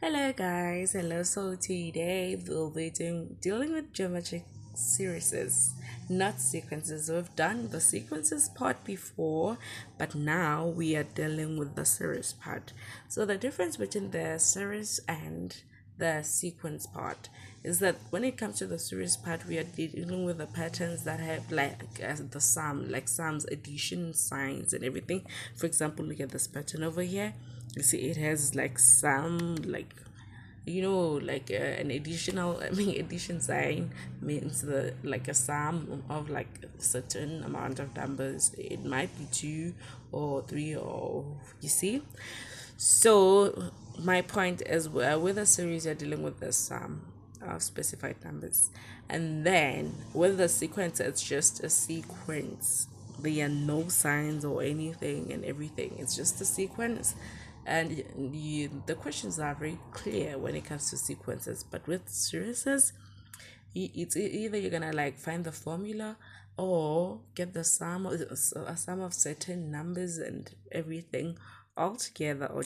Hello guys, hello. So today we'll be dealing with geometric series, not sequences. We've done the sequences part before, but now we are dealing with the series part. So the difference between the series and the sequence part is that when it comes to the series part, we are dealing with the patterns that have the sum, like sums, addition, signs, and everything. For example, look at this pattern over here. You see it has like some like an additional addition sign means the like a sum of like a certain amount of numbers. It might be two or three, or you see. So my point is, with a series you're dealing with the sum of specified numbers, and then with the sequence it's just a sequence. There are no signs or anything and everything. It's just a sequence, and the questions are very clear when it comes to sequences. But with series, it's either you're gonna like find the formula or get the sum of a sum of certain numbers and everything all together, or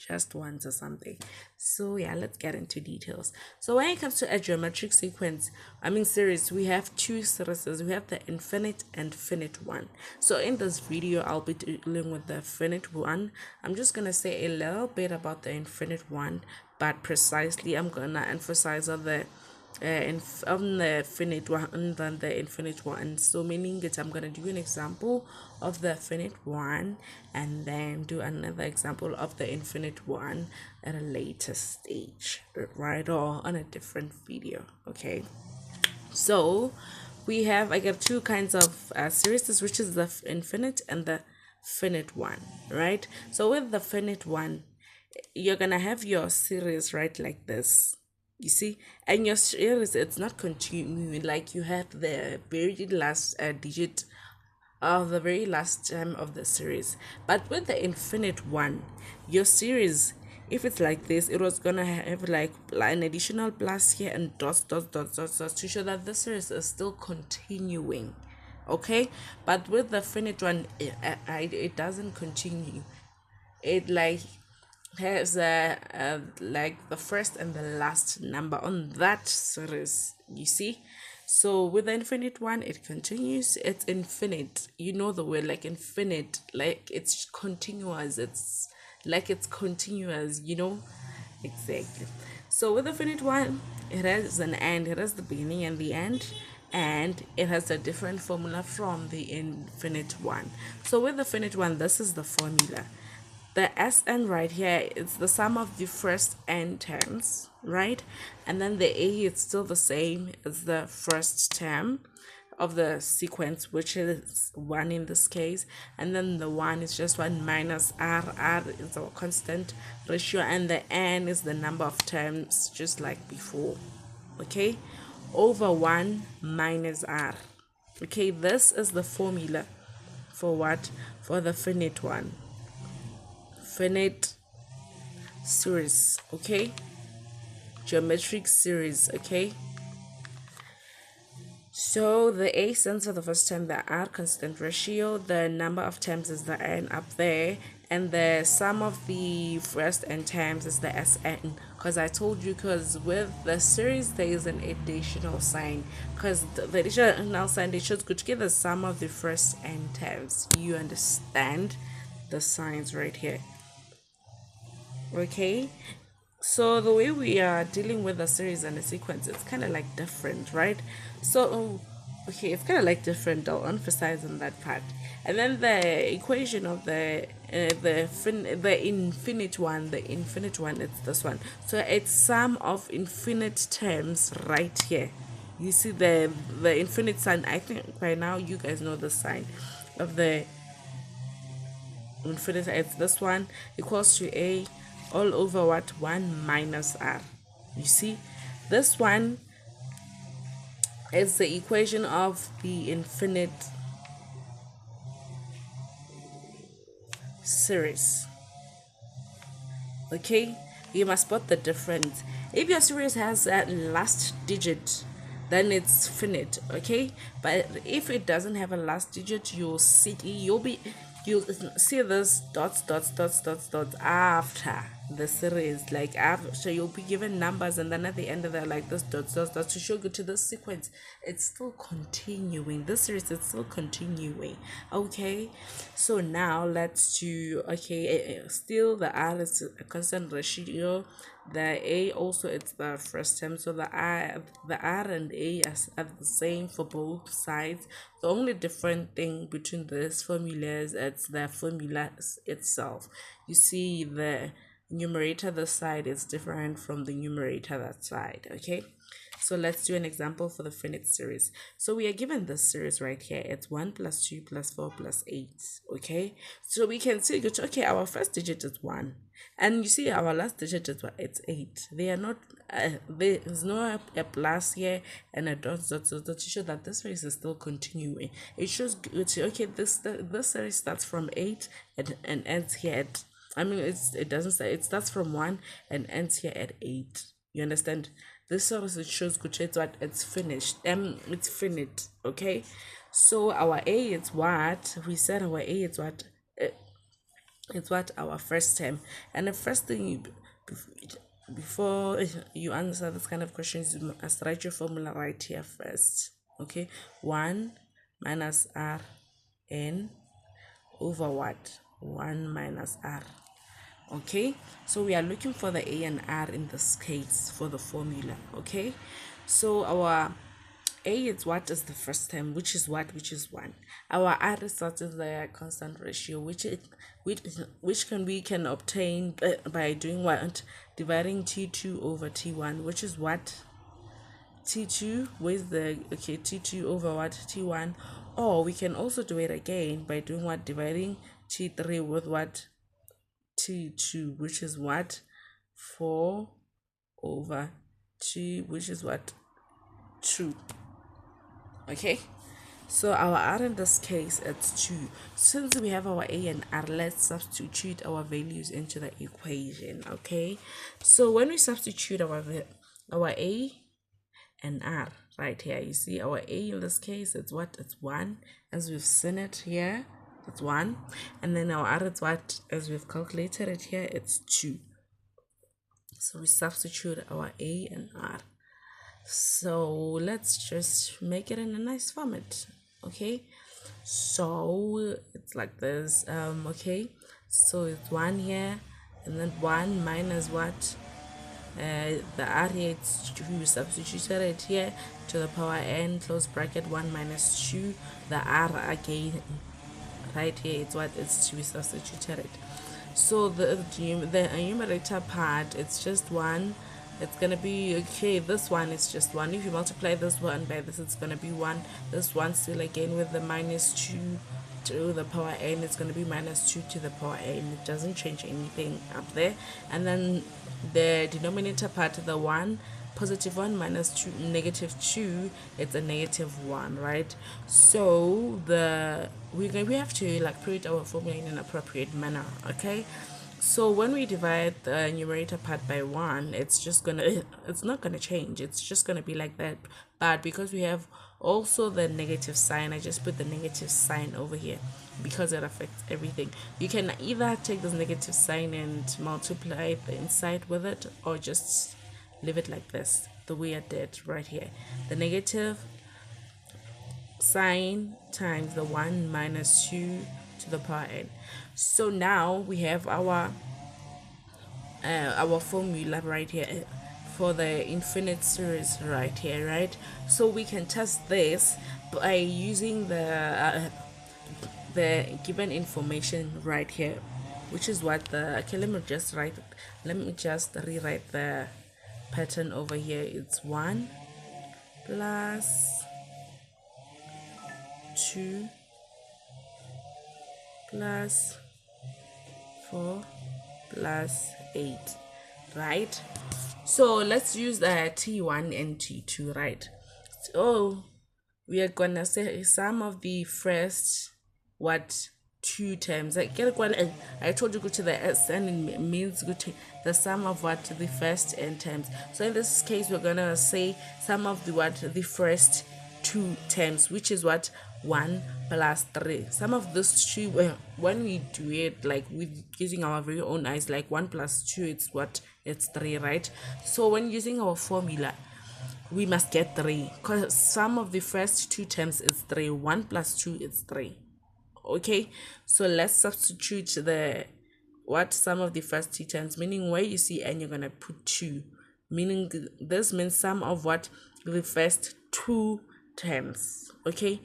just once or something. So yeah, let's get into details. So when it comes to a geometric series, we have two series. We have the infinite and finite one. So in this video I'll be dealing with the finite one. I'm just gonna say a little bit about the infinite one, but precisely I'm gonna emphasize on the finite one than the infinite one. So meaning that I'm gonna do an example of the finite one and then do another example of the infinite one at a later stage, right, or on a different video. Okay, so I got two kinds of series, which is the infinite and the finite one, right? So with the finite one, you're gonna have your series right like this, you see, and your series, it's not continuing. Like you have the very last digit of the very last term of the series. But with the infinite one, your series, if it's like this, it was gonna have like an additional plus here and dots, dots, dots, dots, dots to show that the series is still continuing. Okay, but with the finite one, it doesn't continue. It like has like the first and the last number on that series, you see. So with the infinite one, it continues. It's infinite, you know the word, like infinite, like it's continuous. It's continuous, you know. Exactly. So with the finite one, it has an end. It has the beginning and the end, and it has a different formula from the infinite one. So with the finite one, this is the formula. The Sn right here is the sum of the first n terms, right? And then the A is still the same as the first term of the sequence, which is 1 in this case, and then the 1 is just 1 minus r is our constant ratio, and the n is the number of terms, just like before. Okay, over 1 minus r. Okay, this is the formula for what? For the finite one, finite series. Okay, geometric series. Okay, so the A stands for the first term, the R constant ratio, the number of terms is the N up there, and the sum of the first n terms is the Sn. Because I told you, because with the series there is an additional sign, because the additional sign, they should go together the sum of the first n terms. You understand the signs right here. Okay, so the way we are dealing with a series and a sequence, it's kind of like different, right? So okay, it's kind of like different. I'll emphasize on that part. And then the equation of the infinite one, it's this one. So it's sum of infinite terms right here. You see the infinite sign. I think by now you guys know the sign of the infinite. It's this one, equals to A all over what? 1 minus r. You see, this one is the equation of the infinite series. Okay, you must spot the difference. If your series has that last digit, then it's finite. Okay, but if it doesn't have a last digit, you'll see this dots, dots, dots, dots, dots after. the series. Like after you'll be given numbers, and then at the end of that, like this dots to show you to this sequence. It's still continuing. This series is still continuing. Okay, so now let's do still the R is a constant ratio. The A also it's the first term, so the R and A are the same for both sides. The only different thing between these formulas it's the formula itself. You see the numerator this side is different from the numerator that side. Okay, so let's do an example for the finite series. So we are given this series right here. It's 1 plus 2 plus 4 plus 8. Okay, so we can see okay, our first digit is 1, and you see our last digit is what? It's 8. They are not there's no a plus here and a dot to show that this series is still continuing. It shows okay, this series starts from 8 and ends here at, I mean, it doesn't say, it starts from 1 and ends here at 8. You understand? This series it shows good, it's what, it's finished. It's finite. Okay, so our A is what we said. Our A is what it's what our first term. And the first thing before you answer this kind of questions, you must write your formula right here first. Okay, 1 minus r n over what? 1 minus r. Okay, so we are looking for the A and R in this case for the formula. Okay, so our A is what is the first term, which is what, which is 1. Our R is what is the constant ratio, which we can obtain by doing what? Dividing T2 over T1, which is what? T2 with the T2 over what? T1. Or we can also do it again by doing what? Dividing T3 with what? T2, which is what? 4 over 2, which is what? 2. Okay, so our R in this case it's 2. Since we have our A and R, let's substitute our values into the equation. Okay, so when we substitute our A and R right here, you see our A in this case it's what? It's 1, as we've seen it here. It's 1, and then our R is what, as we've calculated it here, it's 2. So we substitute our A and R. So let's just make it in a nice format. Okay, so it's like this. Okay, so it's 1 here, and then 1 minus what? The R here, it's 2. We substituted it here to the power n, close bracket, 1 minus 2. The R again right here, it's what? It's 2. We substituted it. So the numerator part, it's just 1. It's gonna be okay. This one is just 1. If you multiply this one by this, it's gonna be 1. This one still again with the minus 2 to the power n, it's gonna be minus 2 to the power n. It doesn't change anything up there. And then the denominator part, the 1, positive 1 minus 2, negative 2, it's a negative 1, right? So we have to like put our formula in an appropriate manner. Okay, so when we divide the numerator part by 1, it's not gonna change. It's just gonna be like that. But because we have also the negative sign, I just put the negative sign over here because it affects everything. You can either take this negative sign and multiply the inside with it, or just leave it like this, the way I did right here. The negative sign times the 1 minus 2 to the power n. So now we have our formula right here for the infinite series right here, right? So we can test this by using the given information right here, which is what let me just rewrite the pattern over here. It's 1 plus 2 plus 4 plus 8, right? So let's use the T1 and T2, right? So we are gonna say some of the first 2 terms. I told you go to the S, and it means go to the sum of the first n terms. So in this case, we're gonna say sum of the first two terms, which is what 1 plus 3. Some of this two, when we do it like with using our very own eyes, like 1 plus 2, it's what, it's 3, right? So when using our formula, we must get 3, because some of the first two terms is 3. 1 plus 2 is 3. Okay, so let's substitute the what sum of the first two terms, meaning where you see n, you're gonna put 2, meaning this means sum of what, the first two terms. Okay,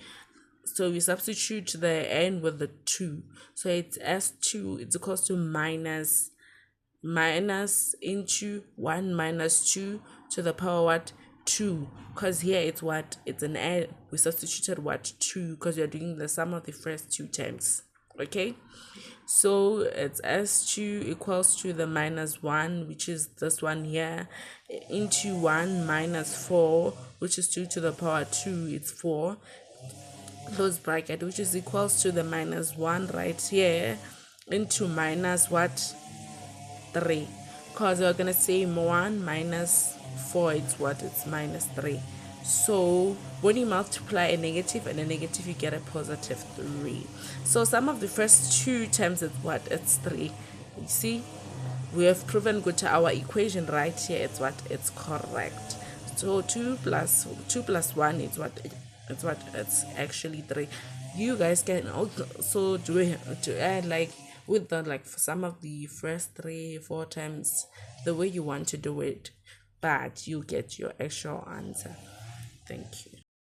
so we substitute the n with the 2, so it's s2, it's equals to minus into 1 minus 2 to the power what, 2, because here it's what, it's an n, we substituted what, 2, because you're doing the sum of the first two terms. Okay, so it's s2 equals to the minus 1, which is this one here, into 1 minus 4, which is 2 to the power 2, it's 4, close bracket, which is equals to the minus 1 right here, into minus what, 3, because we're gonna say 1 minus 4, it's what, it's minus 3. So when you multiply a negative and a negative, you get a positive 3. So some of the first two terms is what, it's 3. You see, we have proven good to our equation right here, it's what, it's correct. So 2 plus 1 is what, it's actually 3. You guys can also do it to add like with the, like for some of the first 3-4 times, the way you want to do it, but you get your actual answer. Thank you.